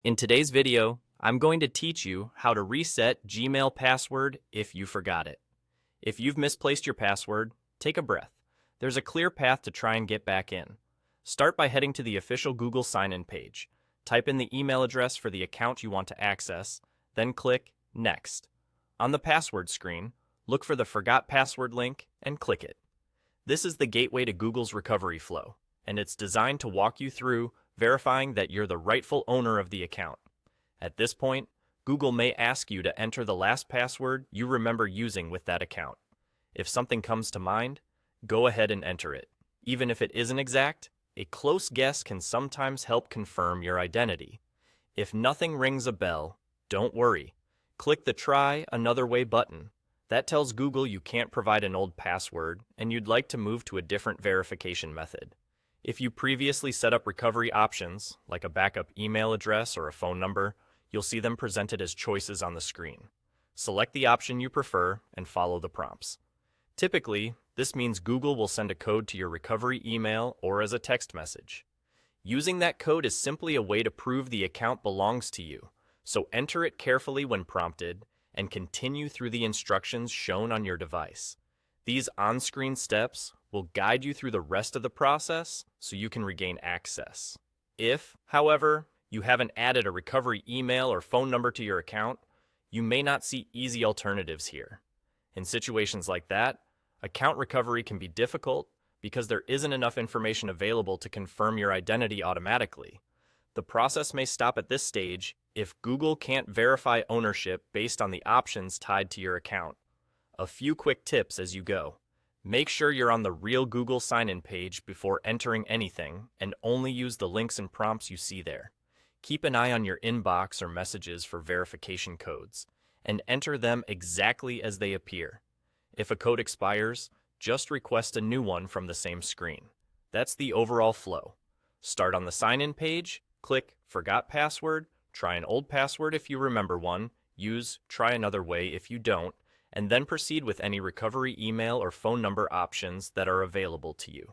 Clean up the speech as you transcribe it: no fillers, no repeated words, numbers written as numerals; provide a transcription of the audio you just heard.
In today's video, I'm going to teach you how to reset Gmail password if you forgot it. If you've misplaced your password, take a breath. There's a clear path to try and get back in. Start by heading to the official Google sign-in page. Type in the email address for the account you want to access, then click Next. On the password screen, look for the Forgot Password link and click it. This is the gateway to Google's recovery flow, and it's designed to walk you through verifying that you're the rightful owner of the account. At this point, Google may ask you to enter the last password you remember using with that account. If something comes to mind, go ahead and enter it. Even if it isn't exact, a close guess can sometimes help confirm your identity. If nothing rings a bell, don't worry. Click the Try Another Way button. That tells Google you can't provide an old password and you'd like to move to a different verification method. If you previously set up recovery options, like a backup email address or a phone number, you'll see them presented as choices on the screen. Select the option you prefer and follow the prompts. Typically, this means Google will send a code to your recovery email or as a text message. Using that code is simply a way to prove the account belongs to you, so enter it carefully when prompted and continue through the instructions shown on your device. These on-screen steps will guide you through the rest of the process so you can regain access. If, however, you haven't added a recovery email or phone number to your account, you may not see easy alternatives here. In situations like that, account recovery can be difficult because there isn't enough information available to confirm your identity automatically. The process may stop at this stage if Google can't verify ownership based on the options tied to your account. A few quick tips as you go. Make sure you're on the real Google sign-in page before entering anything and only use the links and prompts you see there. Keep an eye on your inbox or messages for verification codes, and enter them exactly as they appear. If a code expires, just request a new one from the same screen. That's the overall flow. Start on the sign-in page, click Forgot Password, try an old password if you remember one, use Try Another Way if you don't, and then proceed with any recovery email or phone number options that are available to you.